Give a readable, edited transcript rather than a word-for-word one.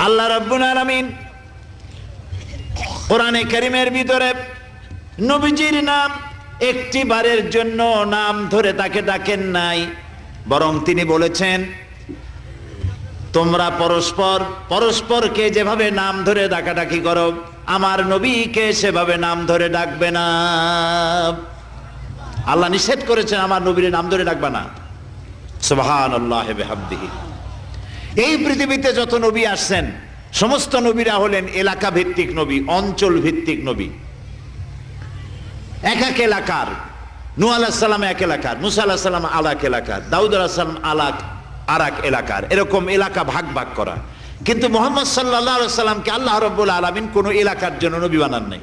আল্লাহ রাব্বুল আলামিন কোরআনে কারীমের ভিতরে নবীজির নাম একটি বারের জন্য নাম ধরে তাকে ডাকেন নাই, বরং তিনি বলেছেন তোমরা পরস্পর পরস্পরকে যেভাবে নাম ধরে ডাকাডাকি করো আমার নবীকে সেভাবে নাম ধরে ডাকবে না। আল্লাহ নিষেধ করেছেন আমার নবীর নাম ধরে ডাকবে না। সুবহানাল্লাহি ওয়া বিহামদিহি। এই পৃথিবীতে যত নবী আসছেন সমস্ত নবীরা হলেন এলাকা ভিত্তিক নবী, অঞ্চল ভিত্তিক নবী। এক এক এলাকার, নূহ আলাইহিস সালাম এক এলাকার, মুসা আলাইহিস সালাম আলাক এলাকার, দাউদ আলাইহিস সালাম আরাক এলাকার, এরকম এলাকা ভাগ ভাগ করা। কিন্তু মুহাম্মদ সাল্লাল্লাহু আলাইহি ওয়াসাল্লামকে আল্লাহ রাব্বুল আলামিন কোন এলাকার জন্য নবী বানান নাই।